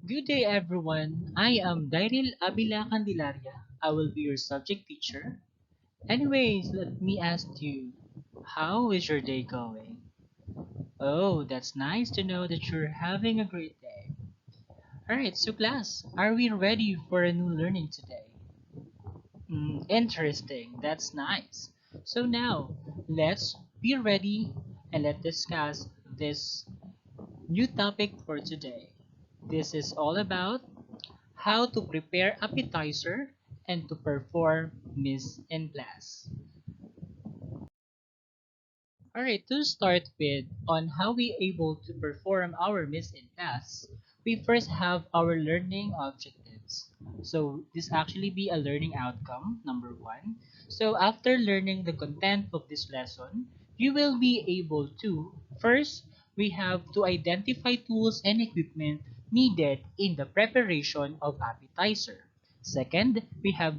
Good day, everyone. I am Dairil Abila Candelaria. I will be your subject teacher. Anyways, let me ask you, how is your day going? Oh, that's nice to know that you're having a great day. Alright, so class, are we ready for a new learning today? Interesting, that's nice. So now, let's be ready and let's discuss this new topic for today. This is all about how to prepare appetizer and to perform mise in place. Alright, to start with on how we able to perform our mise in place, we first have our learning objectives. So this actually be a learning outcome, number one. So after learning the content of this lesson, you will be able to, first, we have to identify tools and equipment needed in the preparation of appetizer. Second, we have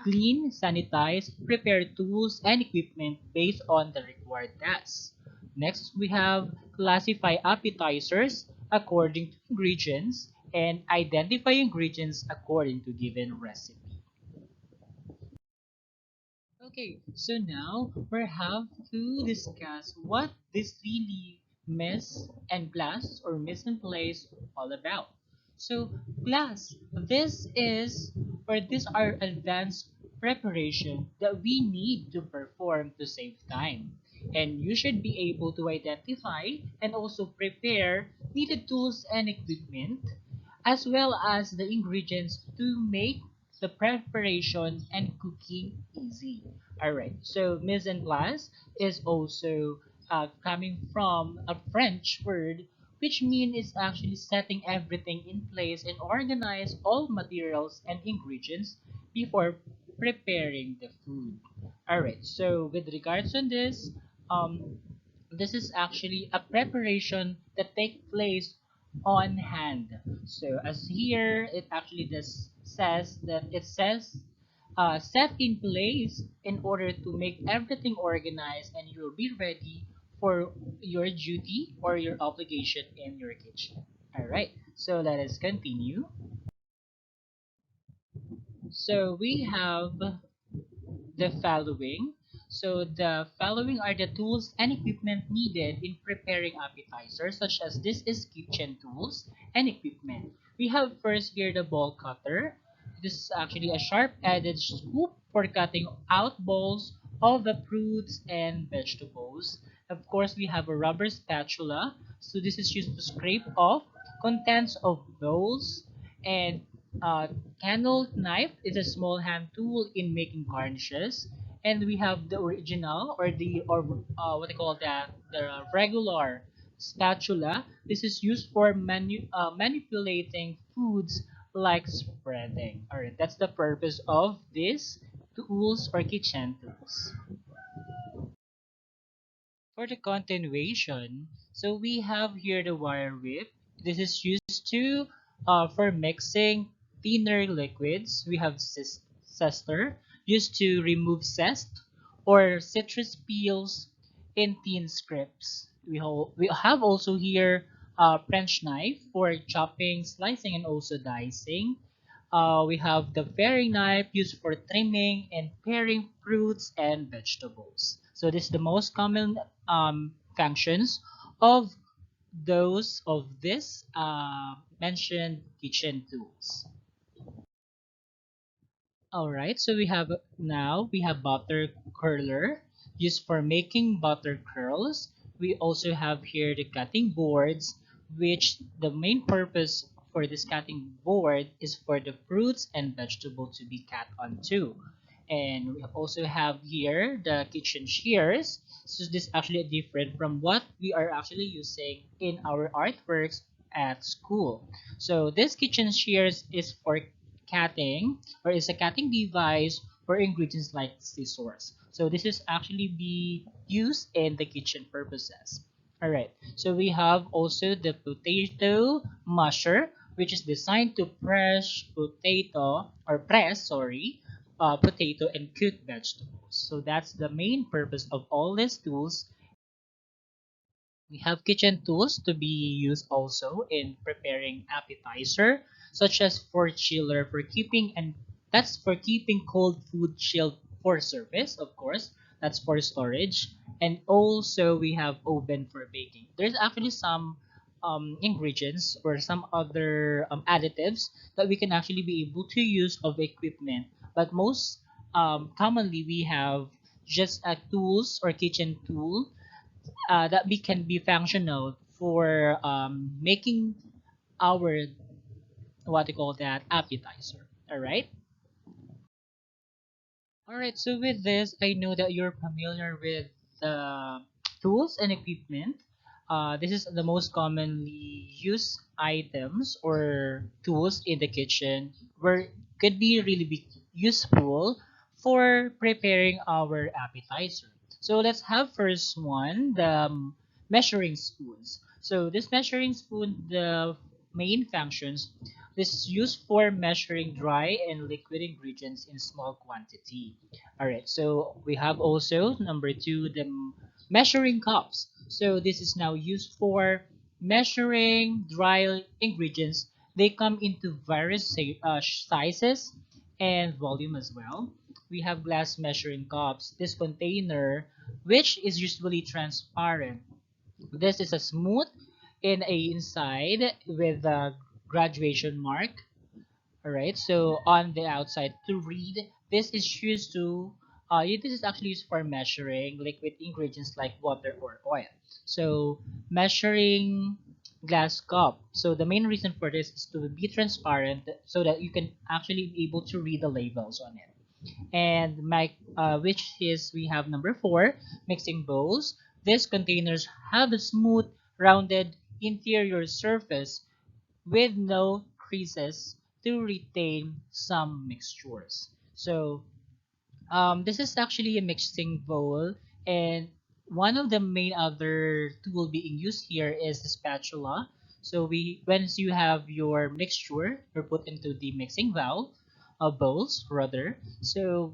clean, sanitize, prepare tools and equipment based on the required tasks. Next, we have classify appetizers according to ingredients and identify ingredients according to given recipe. Okay, so now we have to discuss what this really mise and place or mise en place all about. So class, this is or these are advanced preparation that we need to perform to save time. And you should be able to identify and also prepare needed tools and equipment as well as the ingredients to make the preparation and cooking easy. Alright, so mise en place is also coming from a French word which means it's actually setting everything in place and organize all materials and ingredients before preparing the food. Alright, so with regards on this, um, this is actually a preparation that takes place on hand. So as here, it actually just says that it says set in place in order to make everything organized and you'll be ready for your duty or your obligation in your kitchen. All right, so let us continue. So we have the following. So the following are the tools and equipment needed in preparing appetizers, such as this is kitchen tools and equipment. We have first here the ball cutter. This is actually a sharp-edged scoop for cutting out balls of the fruits and vegetables. Of course, we have a rubber spatula. So this is used to scrape off contents of bowls and uh, candle knife is a small hand tool in making garnishes, and we have the original or the or what they call that the regular spatula. This is used for manipulating foods like spreading. All right, that's the purpose of these tools or kitchen tools. For the continuation, so we have here the wire whip. This is used to for mixing thinner liquids. We have zester used to remove zest or citrus peels in thin strips. We have also here French knife for chopping, slicing, and also dicing. We have the paring knife used for trimming and paring fruits and vegetables. So this is the most common functions of those of this mentioned kitchen tools. All right, so we have butter curler used for making butter curls. We also have here the cutting boards, which the main purpose for this cutting board is for the fruits and vegetables to be cut onto. And we also have here the kitchen shears. So this is actually different from what we are actually using in our artworks at school. So this kitchen shears is for cutting or is a cutting device for ingredients like scissors. So this is actually be used in the kitchen purposes. Alright, so we have also the potato masher, which is designed to press potato and cook vegetables. So that's the main purpose of all these tools. We have kitchen tools to be used also in preparing appetizer, such as for chiller for keeping and that's for keeping cold food chilled for service, of course. That's for storage. And also we have oven for baking. There's actually some ingredients or some other additives that we can actually be able to use of equipment. But most commonly we have just tools or kitchen tool that we can be functional for making our what you call that appetizer. All right. All right. So with this, I know that you're familiar with the tools and equipment. This is the most commonly used items or tools in the kitchen where could be really be useful for preparing our appetizer. So let's have first one the measuring spoons. So this measuring spoon, the main functions, this is used for measuring dry and liquid ingredients in small quantity. All right, so we have also number two, the measuring cups. So this is now used for measuring dry ingredients. They come into various sizes and volume as well. We have glass measuring cups. This container, which is usually transparent. This is a smooth in a inside with a graduation mark. All right, so on the outside to read, this is used to this is actually used for measuring liquid ingredients like water or oil. So measuring glass cup. So the main reason for this is to be transparent so that you can actually be able to read the labels on it. And which is we have number four, mixing bowls. These containers have a smooth, rounded interior surface with no creases to retain some mixtures. So this is actually a mixing bowl, and one of the main other tool being used here is the spatula. So once you have your mixture, you're put into the mixing bowls rather. So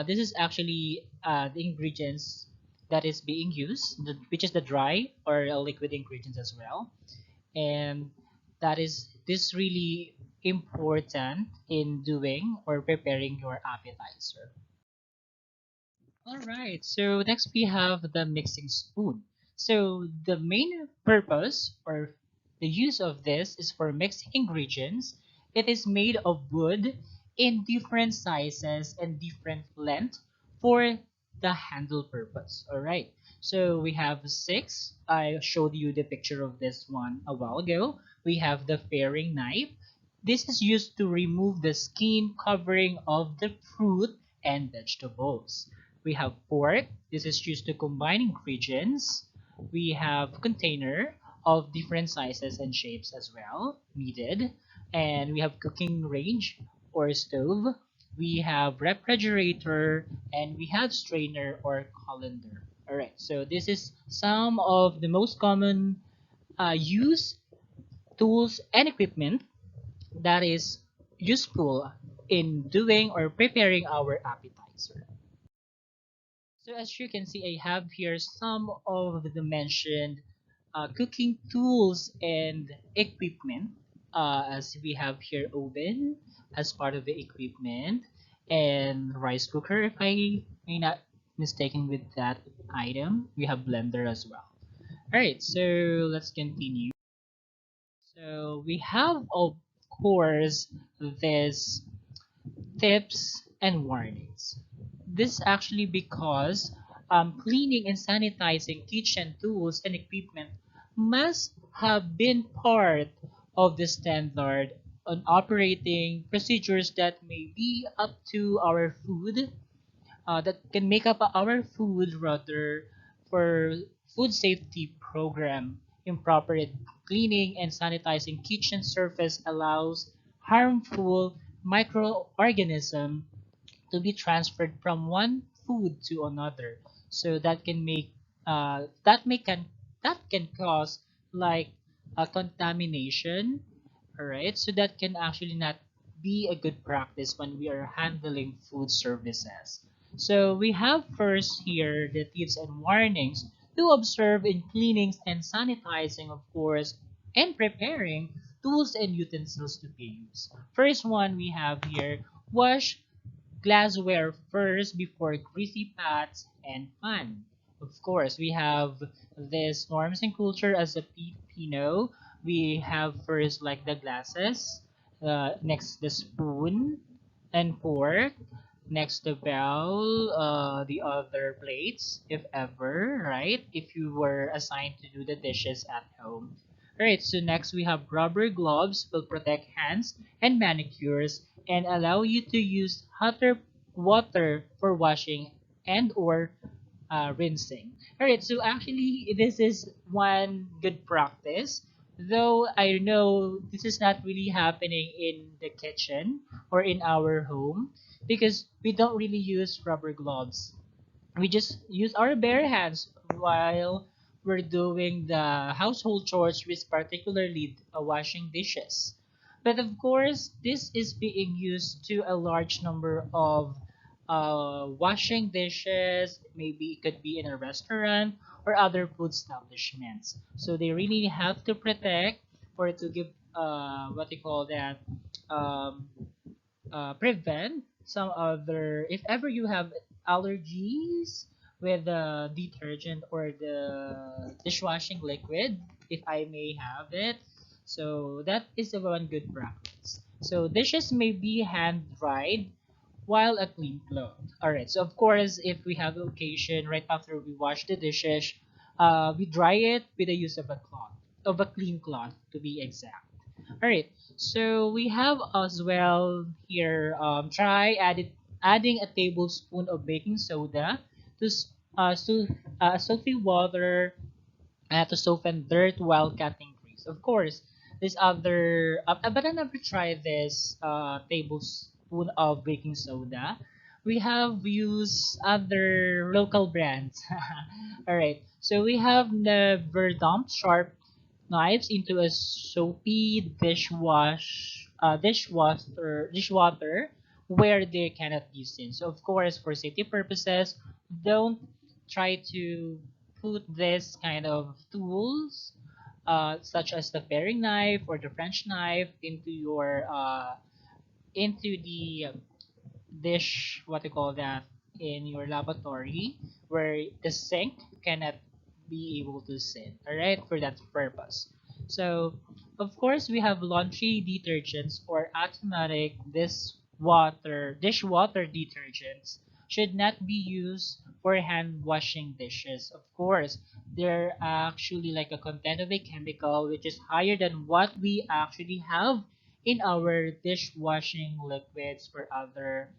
this is actually the ingredients that is being used, which is the dry or liquid ingredients as well, and that is this really important in doing or preparing your appetizer. All right, so next we have the mixing spoon. So the main purpose or the use of this is for mixing ingredients. It is made of wood in different sizes and different length for the handle purpose. All right, so we have six. I showed you the picture of this one a while ago. We have the paring knife. This is used to remove the skin covering of the fruit and vegetables. We have fork. This is used to combine ingredients. We have container of different sizes and shapes as well, needed. And we have cooking range or stove. We have refrigerator and we have strainer or colander. All right, so this is some of the most common use tools and equipment that is useful in doing or preparing our appetizer. So as you can see, I have here some of the mentioned cooking tools and equipment. As we have here oven as part of the equipment and rice cooker, if I may not mistaken with that item. We have blender as well. All right, so let's continue. So we have, of course, this tips and warnings. This actually because cleaning and sanitizing kitchen tools and equipment must have been part of the standard on operating procedures that may be up to our food that can make up our food rather for food safety program. Improper cleaning and sanitizing kitchen surface allows harmful microorganism to be transferred from one food to another. So that can make that can cause like a contamination. All right, so that can actually not be a good practice when we are handling food services. So we have first here the tips and warnings. to observe in cleaning and sanitizing, of course, and preparing tools and utensils to be used. First one we have here, wash glassware first before greasy pots and pan. Of course, we have this norms and culture as a Filipino. We have first like the glasses, next the spoon and fork, next the bowl, the other plates, if ever, right? If you were assigned to do the dishes at home. Alright, so next we have rubber gloves will protect hands and manicures and allow you to use hotter water for washing and or rinsing. Alright, so actually this is one good practice. Though I know this is not really happening in the kitchen or in our home because we don't really use rubber gloves. We just use our bare hands while we're doing the household chores, which particularly washing dishes. But of course, this is being used to a large number of washing dishes. Maybe it could be in a restaurant or other food establishments. So they really have to protect or to give what they call that um, prevent some other if ever you have allergies with the detergent or the dishwashing liquid if I may have it, so that is the one good practice. So dishes may be hand dried while a clean cloth. All right, so of course if we have the occasion right after we wash the dishes, we dry it with the use of a cloth, of a clean cloth to be exact. All right, so we have as well here, adding a tablespoon of baking soda to salty water to soften dirt while cutting grease. Of course, this other, but I never tried this tablespoon of baking soda. We have used other local brands. All right, so we have never dumped sharp knives into a soapy dishwater where they cannot be seen. So of course, for safety purposes, don't try to put this kind of tools, such as the paring knife or the French knife, into the dish, what you call that, in your lavatory where the sink cannot be able to sit, all right, for that purpose. So of course we have laundry detergents or automatic dishwater detergents should not be used for hand washing dishes. Of course, they're actually like a content of a chemical which is higher than what we actually have in our dishwashing liquids or other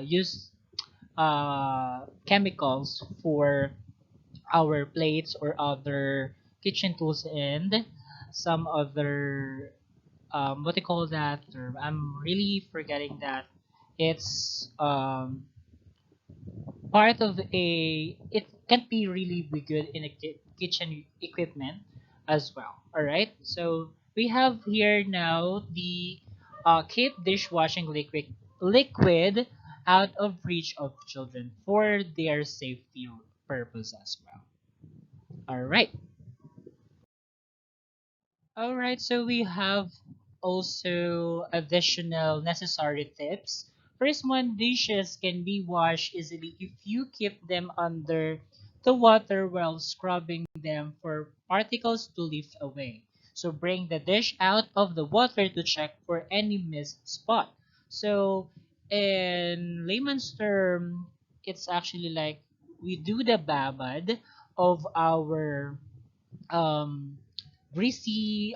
use chemicals for our plates or other kitchen tools and some other what do you call that term? I'm really forgetting that. It's part of a it can be really be good in a kitchen equipment as well. All right, so we have here now the keep dishwashing liquid out of reach of children for their safety purpose as well. All right. All right, so we have also additional necessary tips. First one, dishes can be washed easily if you keep them under the water while scrubbing them for particles to lift away. So bring the dish out of the water to check for any missed spot. So in layman's term, it's actually like we do the babad of our um, greasy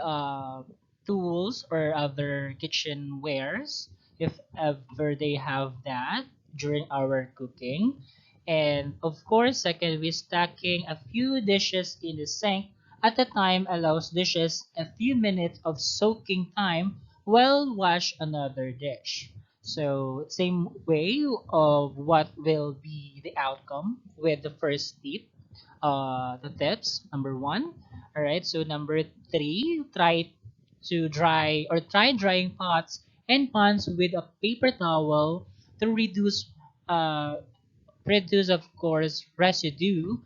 tools or other kitchenwares if ever they have that during our cooking. And of course, second, we stacking a few dishes in the sink at a time allows dishes a few minutes of soaking time while wash another dish. So same way of what will be the outcome with the first tip, the tips. Number one. All right. So number three, try drying pots and pans with a paper towel to uh, reduce of course residue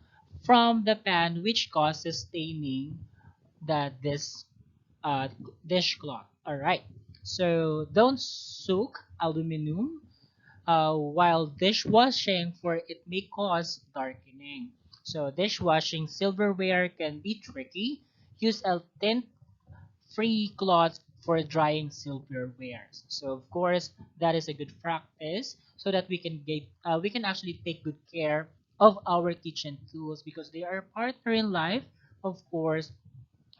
from the pan, which causes staining that this uh, dishcloth. All right. So don't soak aluminum while dishwashing, for it may cause darkening. So dishwashing silverware can be tricky. Use a tint-free cloth for drying silverware. So of course that is a good practice, so that we can actually take good care of our kitchen tools, because they are a partner in life, of course,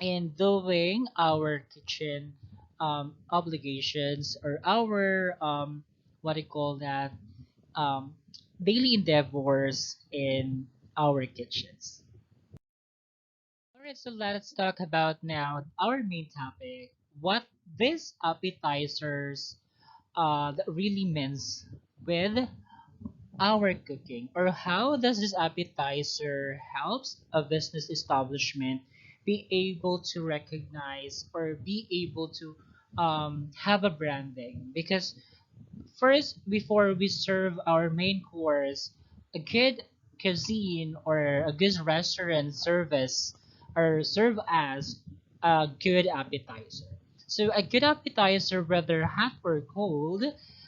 in doing our kitchen obligations, or our what do you call that, um, daily endeavors in our kitchens. Alright, so let's talk about now our main topic. What these appetizers that really means with our cooking, or how does this appetizer helps a business establishment be able to recognize or be able to have a branding. Because first, before we serve our main course, a good cuisine or a good restaurant service or serve as a good appetizer. So a good appetizer, whether hot or cold,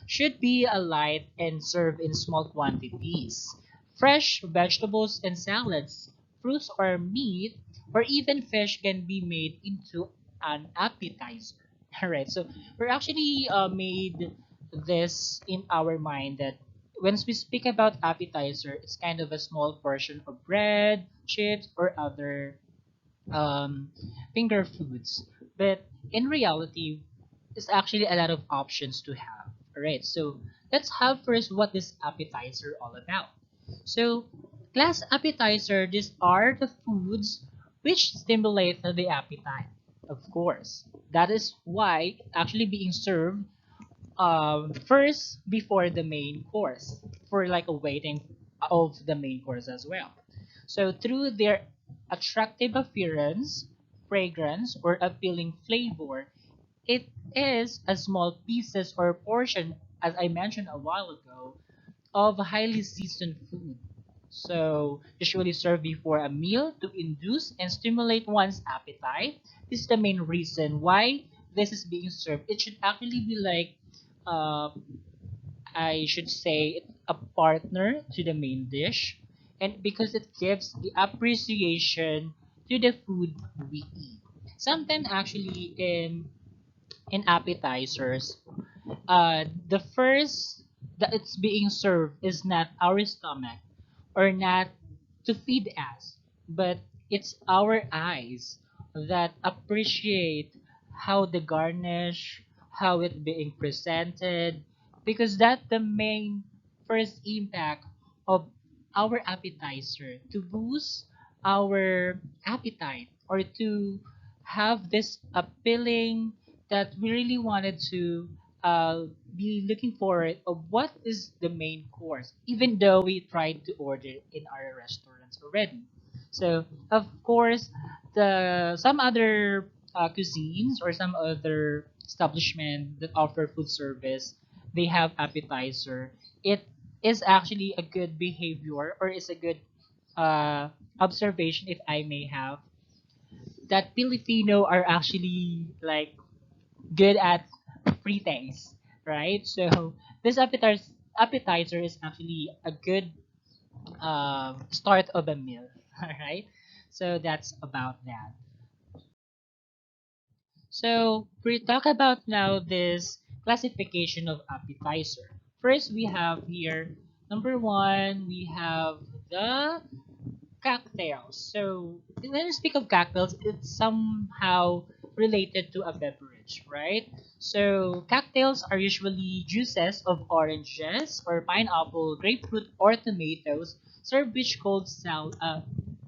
should be a light and served in small quantities. Fresh vegetables and salads, fruits or meat, or even fish can be made into an appetizer. Alright, so we're actually made this in our mind that when we speak about appetizer, it's kind of a small portion of bread, chips, or other um, finger foods. But in reality, it's actually a lot of options to have. Alright, so let's have first what this appetizer all about. So, class appetizer, these are the foods which stimulate the appetite. Of course, that is why actually being served first before the main course, for like a waiting of the main course as well. So through their attractive appearance, fragrance, or appealing flavor, it is a small pieces or portion, as I mentioned a while ago, of highly seasoned food. So, usually served before a meal to induce and stimulate one's appetite. This is the main reason why this is being served. It should actually be like, uh, I should say, a partner to the main dish, and because it gives the appreciation to the food we eat. Sometimes actually in appetizers, the first that it's being served is not our stomach or not to feed us, but it's our eyes that appreciate how the garnish, how it being presented, because that the main first impact of our appetizer to boost our appetite, or to have this appealing that we really wanted to uh, be looking forward of what is the main course, even though we tried to order in our restaurants already. So of course, the some other cuisines or some other establishment that offer food service, they have appetizer. It is actually a good behavior, or is a good uh, observation, if I may have, that Filipino are actually like good at free things, right? So this appetizer is actually a good start of a meal, all right? So that's about that. So we talk about now this classification of appetizer. First, we have here number one. We have the cocktails. So when we speak of cocktails, it's somehow related to a beverage, right? So cocktails are usually juices of oranges or pineapple, grapefruit, or tomatoes, served with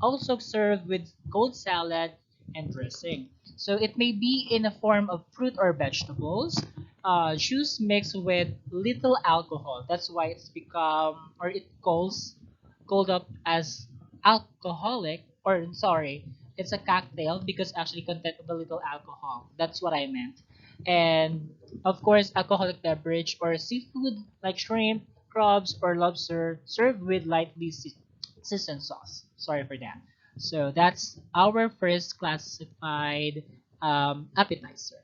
also served with cold salad and dressing. So it may be in a form of fruit or vegetables. Juice mixed with little alcohol. That's why it's become, or it calls called up as alcoholic, or sorry, it's a cocktail because actually content of a little alcohol. That's what I meant. And of course, alcoholic beverage or seafood like shrimp, crabs, or lobster served with lightly seasoned sauce. Sorry for that. So that's our first classified appetizer.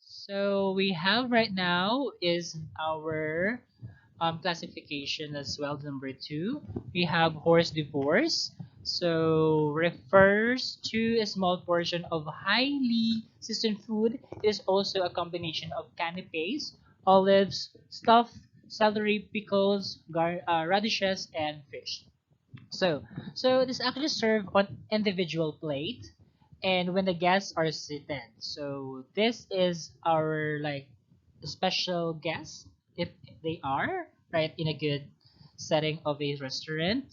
So we have right now is our classification as well. Number two, we have horse divorce. So refers to a small portion of highly seasoned food. It is also a combination of canapes, olives, stuffed celery, pickles, radishes, and fish. So, so it is actually served on individual plate, and when the guests are seated. So this is our like special guest if they are right in a good setting of a restaurant,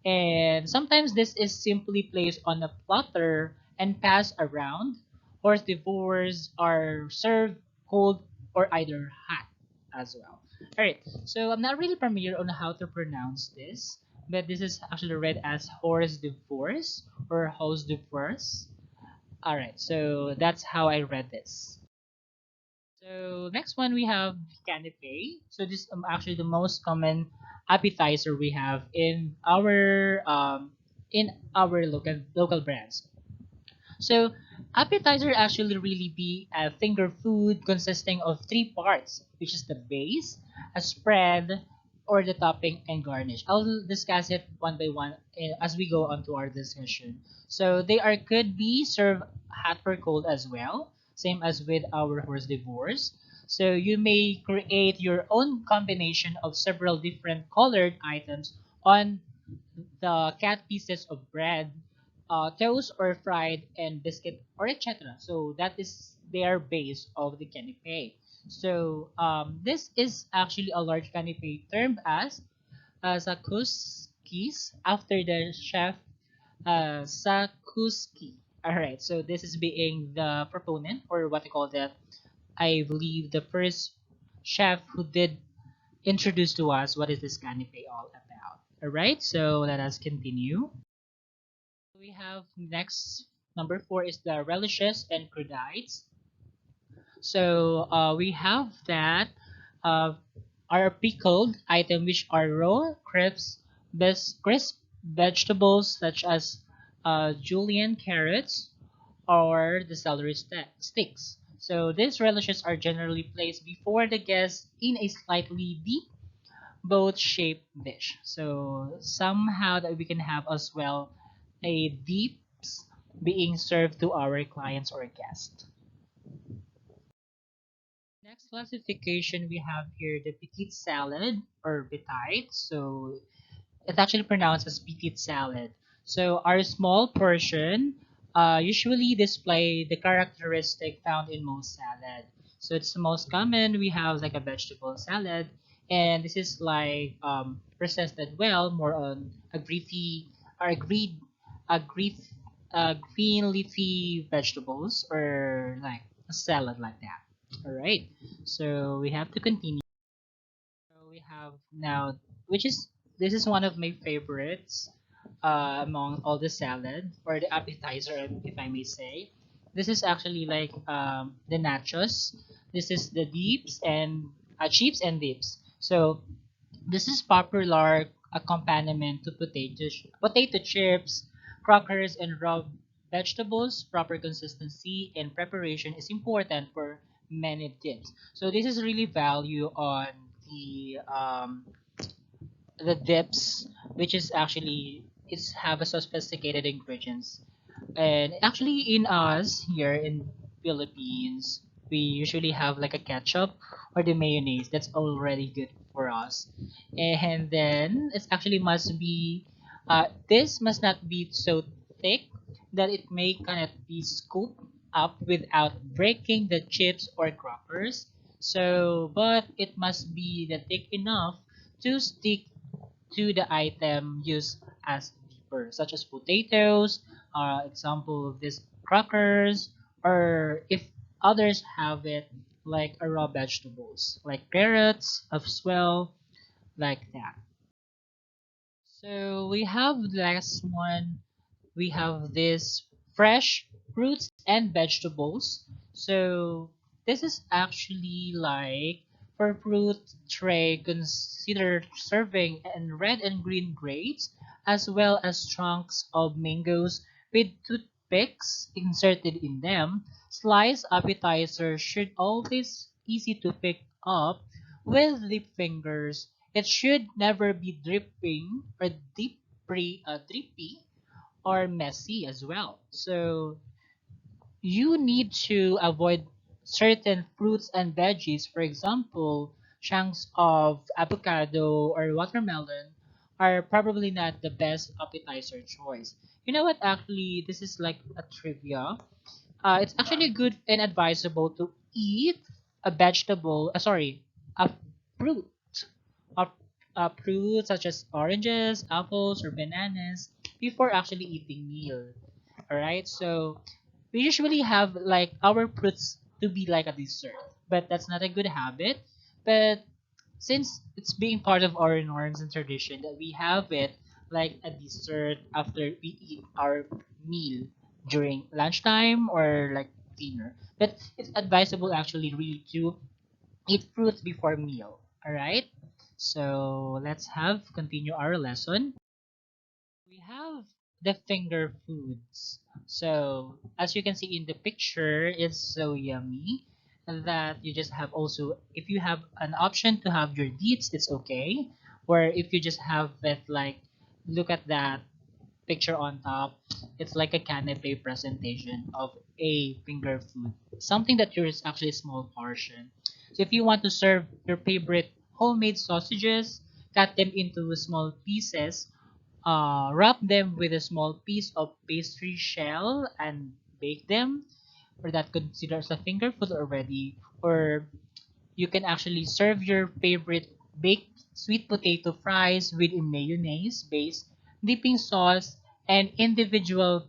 and sometimes this is simply placed on a platter and passed around. Horse divorce are served cold or either hot as well. All right, so I'm not really familiar on how to pronounce this, but this is actually read as horse divorce or house divorce. All right, so that's how I read this. So next one we have canapé. So this actually the most common appetizer we have in our local brands. So, appetizer actually really be a finger food consisting of three parts, which is the base, a spread, or the topping and garnish. I'll discuss it one by one as we go on to our discussion. So they are could be served hot or cold as well, same as with our horse divorce. So you may create your own combination of several different colored items on the cat pieces of bread, toast or fried, and biscuit or etc. So that is their base of the canapé. So this is actually a large canapé termed as a kuskis after the chef Sakuski. Alright, so this is being the proponent or what I call that. I believe the first chef who did introduce to us what is this canapé all about. Alright, so let us continue. We have next number four is the relishes and crudites. So we have that uh, are pickled item which are raw, crisp vegetables such as julienne carrots or the celery sticks. So these relishes are generally placed before the guest in a slightly deep both shape dish. So somehow that we can have as well a dips being served to our clients or guests. Next classification we have here the petite salad or petite. So it's actually pronounced as petite salad. So our small portion usually display the characteristic found in most salad. So it's the most common. We have like a vegetable salad, and this is like presented well more on a griefy or a grief green leafy vegetables or like a salad like that. All right. So we have to continue. So we have now, which is this is one of my favorites among all the salad or the appetizer, if I may say. This is actually like the nachos. This is the dips and chips and dips. So this is popular accompaniment to potato chips, crackers, and raw vegetables. Proper consistency and preparation is important for many dips. So this is really value on the the dips, which is actually it's have a sophisticated ingredients. And actually, in us here in Philippines, we usually have like a ketchup or the mayonnaise. That's already good for us. And then it's actually must be, this must not be so thick that it may kind of be scooped up without breaking the chips or crackers. So, but it must be the thick enough to stick to the item used as dipper, such as potatoes, example of this crackers, or if others have it, like a raw vegetables, like carrots as well, like that. So we have the last one. We have this fresh fruits and vegetables. So this is actually like For fruit tray, consider serving in red and green grapes, as well as chunks of mangoes with toothpicks inserted in them. Sliced appetizer should always easy to pick up with the fingers. It should never be dripping or drippy or messy as well. So you need to avoid certain fruits and veggies. For example, chunks of avocado or watermelon are probably not the best appetizer choice. You know what? Actually, this is like a trivia. It's actually good and advisable to eat a vegetable. A fruit. A, a fruit such as oranges, apples, or bananas before actually eating meal. All right, so we usually have like our fruits to be like a dessert, but that's not a good habit. But since it's being part of our norms and tradition that we have it like a dessert after we eat our meal during lunchtime or like dinner, but it's advisable actually really to eat fruits before meal. All right, so let's have continue our lesson. We have the finger foods. So as you can see in the picture, it's so yummy that you just have also if you have an option to have your deets, it's okay. Or if you just have it like look at that picture on top, it's like a canapé presentation of a finger food. Something that yours actually a small portion. So if you want to serve your favorite homemade sausages, cut them into small pieces, wrap them with a small piece of pastry shell and bake them, or that considers a finger food already. Or you can actually serve your favorite baked sweet potato fries with a mayonnaise based dipping sauce and individual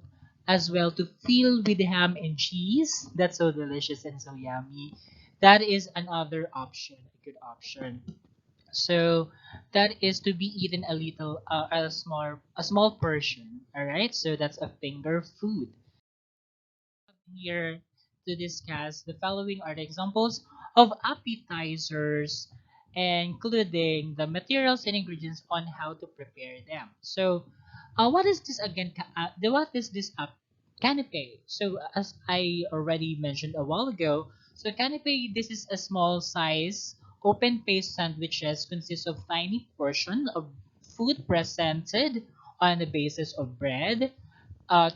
as well to fill with ham and cheese. That's so delicious and so yummy. That is another option, a good option. So that is to be eaten a little, a small portion. All right. So that's a finger food. Here to discuss the following are the examples of appetizers, including the materials and ingredients on how to prepare them. So, what is this again? What is this canapé? So, as I already mentioned a while ago, so canapé this is a small size open faced sandwiches consists of tiny portion of food presented on the basis of bread,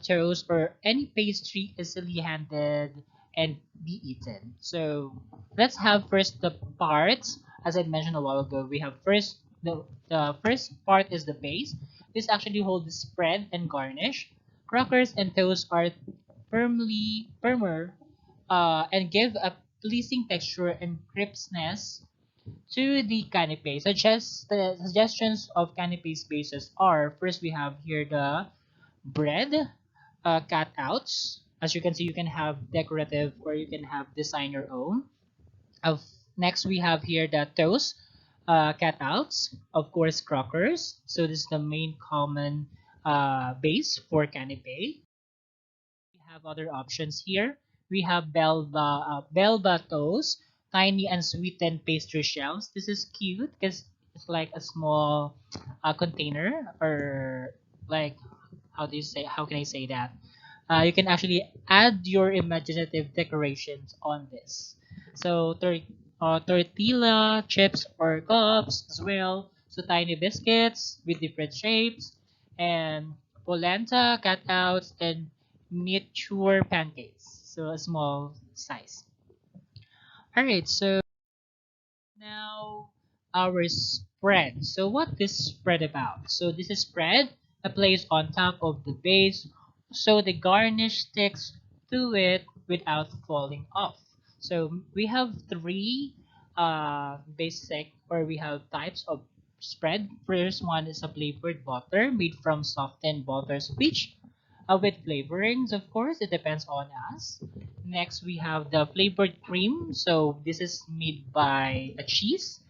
toast, or any pastry easily handed and be eaten. So let's have first the parts. As I mentioned a while ago, we have first the first part is the base. This actually holds the spread and garnish. Crackers and toast are firmer and give a pleasing texture and crispness to the canapé. The suggestions of canapé's bases are first we have here the bread cutouts. As you can see, you can have decorative or you can have design your own. Of next, we have here the toast cutouts. Of course, crackers. So this is the main common base for canapé. We have other options here. We have Belva toast, tiny and sweetened pastry shells. This is cute because it's like a small container or like how can I say that? You can actually add your imaginative decorations on this. So tortilla chips or cups as well. So tiny biscuits with different shapes and polenta cutouts and miniature pancakes. So a small size. All right. So now, our spread. So what this spread about? So this is spread a place on top of the base so the garnish sticks to it without falling off. So we have three basic or we have types of spread. First one is a flavored butter made from softened butter speech with flavorings, of course, it depends on us. Next, we have the flavored cream. So this is made by a cheese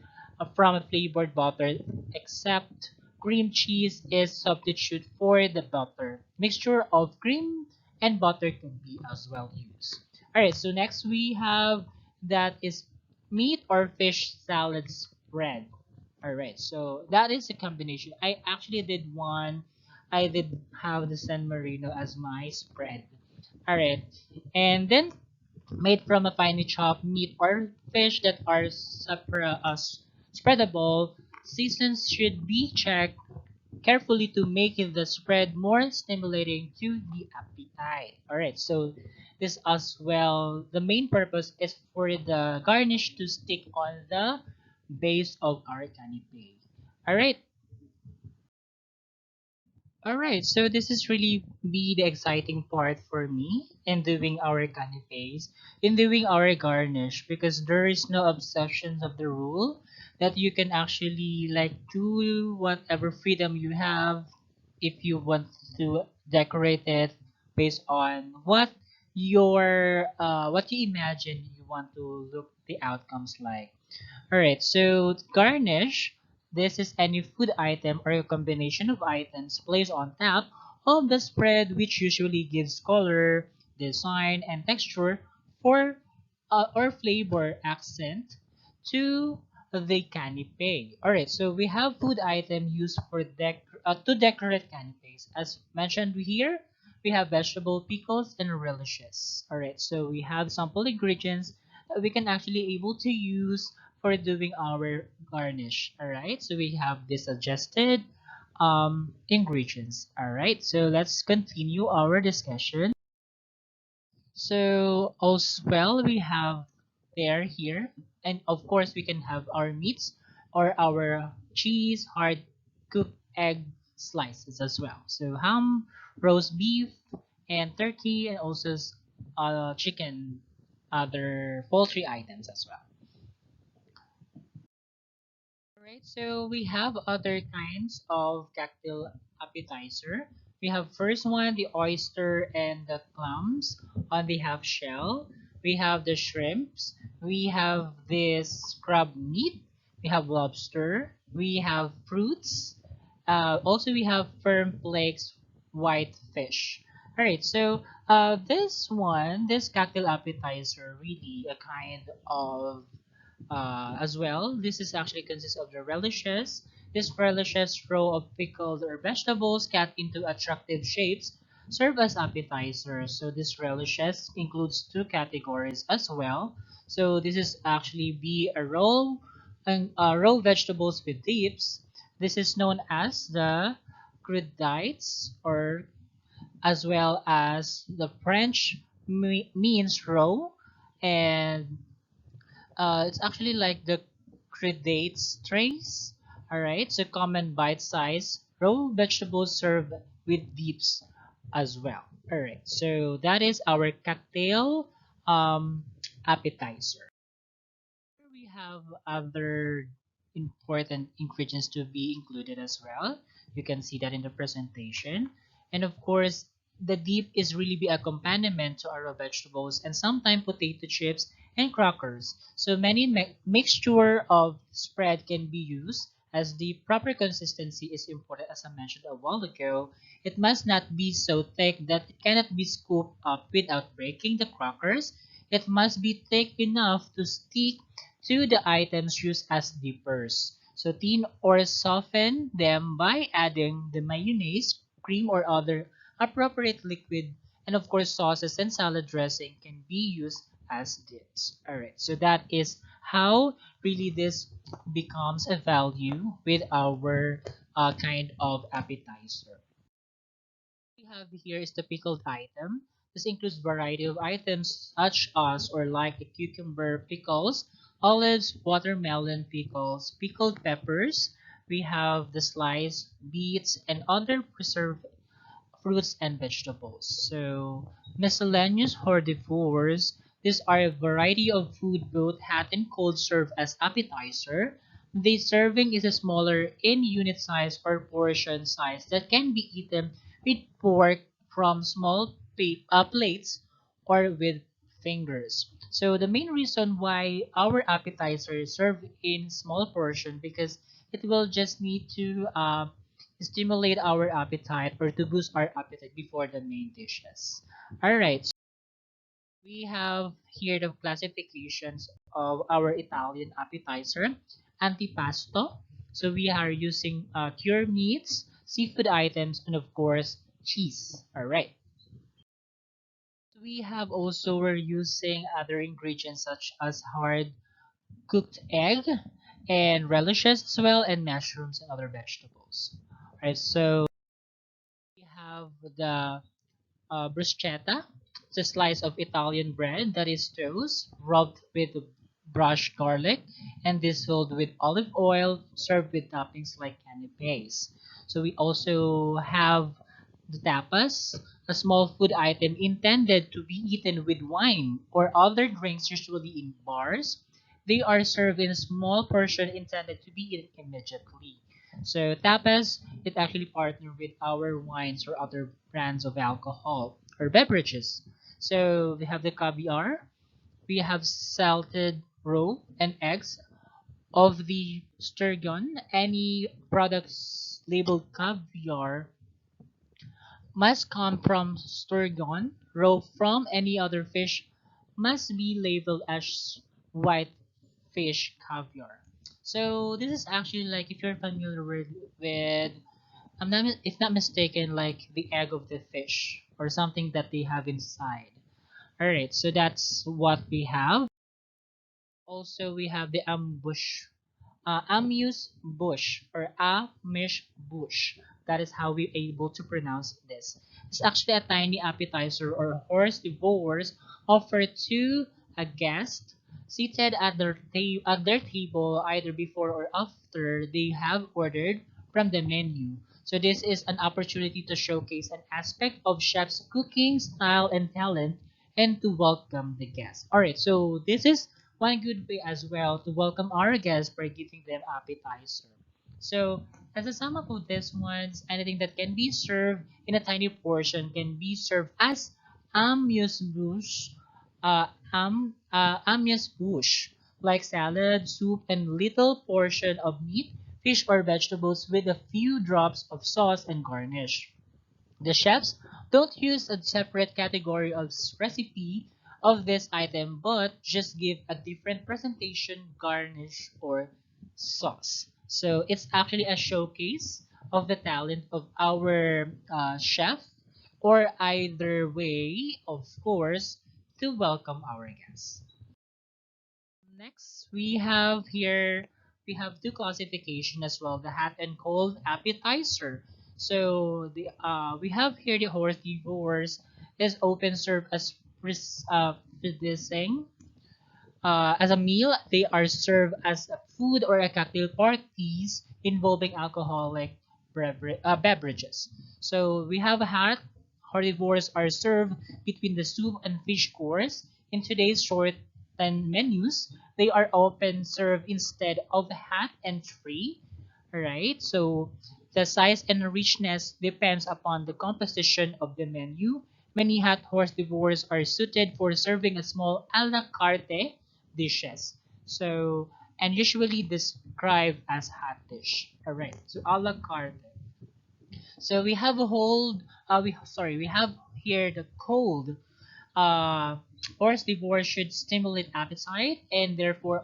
from a flavored butter, except cream cheese is substitute for the butter. Mixture of cream and butter can be as well used. All right. So next we have that is meat or fish salad spread. All right, so that is a combination. I actually did one. I did have the San Marino as my spread. All right, and then made from a finely chopped meat or fish that are spreadable. Seasons should be checked carefully to make the spread more stimulating to the appetite. Alright, so this as well, the main purpose is for the garnish to stick on the base of our canapé. Alright, alright, so this is really be the exciting part for me in doing our canapés, in doing our garnish, because there is no obsessions of the rule that you can actually like do whatever freedom you have if you want to decorate it based on what you imagine you want to look the outcomes like. Alright, so garnish, this is any food item or a combination of items placed on top of the spread which usually gives color, design, and texture for or flavor accent to the canapé. Alright, so we have food item used for to decorate canapés. As mentioned here, we have vegetable pickles and relishes. Alright, so we have sample ingredients that we can actually able to use for doing our garnish. Alright, so we have the suggested ingredients. Alright, so let's continue our discussion. So as well, we have there here, and of course we can have our meats or our cheese, hard cooked egg slices as well. So ham, roast beef, and turkey, and also chicken, other poultry items as well. Alright, so we have other kinds of cocktail appetizer. We have first one, the oyster and the clams on the half shell. We have the shrimps. We have this crab meat. We have lobster. We have fruits. Also, we have firm flakes white fish. Alright, so this cocktail appetizer, really a kind of as well. This is actually consists of the relishes. These relishes, row of pickled or vegetables cut into attractive shapes, serve as appetizers. So this relishes includes two categories as well. So this is actually be a roll and raw vegetables with dips. This is known as the crudites, or as well as the French means raw, and it's actually like the credates trays. Alright, so common bite size raw vegetables served with dips as well. Alright, so that is our cocktail appetizer. We have other important ingredients to be included as well. You can see that in the presentation. And of course, the dip is really be accompaniment to our vegetables and sometimes potato chips and crackers. So many mixture of spread can be used as the proper consistency is important as I mentioned a while ago. It must not be so thick that it cannot be scooped up without breaking the crackers. It must be thick enough to stick to the items used as dippers. So thin or soften them by adding the mayonnaise, cream or other appropriate liquid, and of course sauces and salad dressing can be used as dips. Alright, so that is how really this becomes a value with our kind of appetizer. We have here is the pickled item. This includes variety of items such as or like the cucumber pickles, olives, watermelon pickles, pickled peppers. We have the sliced beets and other preserved fruits and vegetables. So miscellaneous hordivores. These are a variety of food both hot and cold served as appetizer. The serving is a smaller in unit size or portion size that can be eaten with pork from small plates or with fingers. So the main reason why our appetizer is served in small portion because it will just need to stimulate our appetite or to boost our appetite before the main dishes. All right. We have here the classifications of our Italian appetizer, antipasto. So we are using cured meats, seafood items, and of course cheese. All right. We have also we're using other ingredients such as hard cooked egg and relishes as well, and mushrooms and other vegetables. All right. So we have the bruschetta. It's a slice of Italian bread that is toast, rubbed with brushed garlic, and this filled with olive oil, served with toppings like canapes. So we also have the tapas, a small food item intended to be eaten with wine or other drinks, usually in bars. They are served in a small portion intended to be eaten immediately. So tapas, it actually partner with our wines or other brands of alcohol or beverages. So we have the caviar, we have salted roe and eggs of the sturgeon. Any products labeled caviar must come from sturgeon. Roe from any other fish must be labeled as white fish caviar. So this is actually like if you're familiar with I'm not if not mistaken like the egg of the fish or something that they have inside. All right, so that's what we have. Also, we have the amuse bush or amish bush. That is how we're able to pronounce this. It's actually a tiny appetizer or horse devours offered to a guest seated at their table either before or after they have ordered from the menu. So this is an opportunity to showcase an aspect of chef's cooking style and talent and to welcome the guest. All right, so this is one good way as well to welcome our guests by giving them appetizer. So, as a sum up of this ones, anything that can be served in a tiny portion can be served as amuse-bouche, amuse-bouche, like salad, soup, and little portion of meat, fish, or vegetables with a few drops of sauce and garnish. The chefs don't use a separate category of recipe of this item, but just give a different presentation, garnish, or sauce. So it's actually a showcase of the talent of our chef, or either way, of course, to welcome our guests. Next, we have two classification as well, the hot and cold appetizer. So the we have here the horse is open served as producing as a meal. They are served as a food or a cocktail parties involving alcoholic beverages. So we have hot herbivores are served between the soup and fish course. In today's shortened menus, they are often served instead of hot and free. Right? So the size and richness depends upon the composition of the menu. Many hot herbivores are suited for serving a small a la carte dishes. So, and usually described as hot dish. Alright, so a la carte. So we have a hold, we have here the cold. Uh, Horse divorce should stimulate appetite and therefore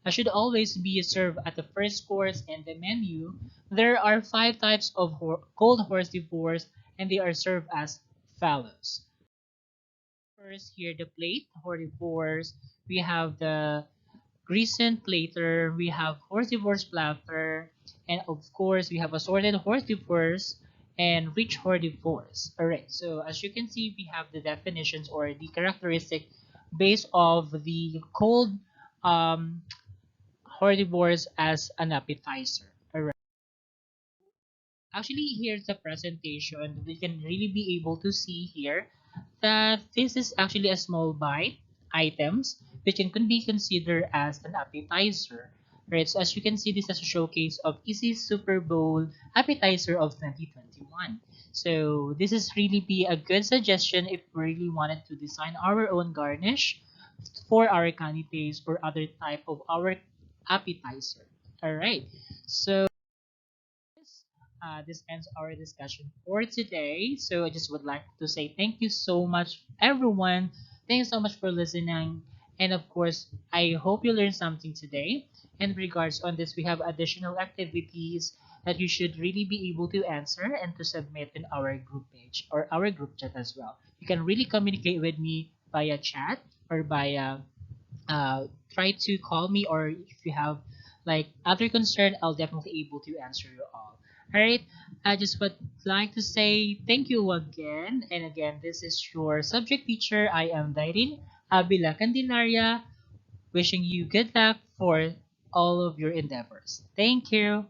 should always be served at the first course in the menu. There are five types of cold horse divorce and they are served as follows. First, here the plate hortivores. We have the recent platter. We have hortivores platter, and of course we have assorted hortivores and rich hortivores. All right. So as you can see, we have the definitions or the characteristic based of the cold um, hortivores as an appetizer. All right. Actually, here's the presentation. We can really be able to see here that this is actually a small bite items which can be considered as an appetizer. Right, so as you can see, this is a showcase of Easy's Super Bowl appetizer of 2021. So this is really be a good suggestion if we really wanted to design our own garnish for our canapes or other type of our appetizer. All right, so this ends our discussion for today. So I just would like to say thank you so much, everyone, Thanks so much for listening. And of course, I hope you learned something today. In regards on this, we have additional activities that you should really be able to answer and to submit in our group page or our group chat as well. You can really communicate with me via chat or via try to call me, or if you have like other concern, I'll definitely able to answer you all. All right. I just would like to say thank you again. And again, this is your subject teacher. I am Dairin Abila Candelaria, wishing you good luck for all of your endeavors. Thank you.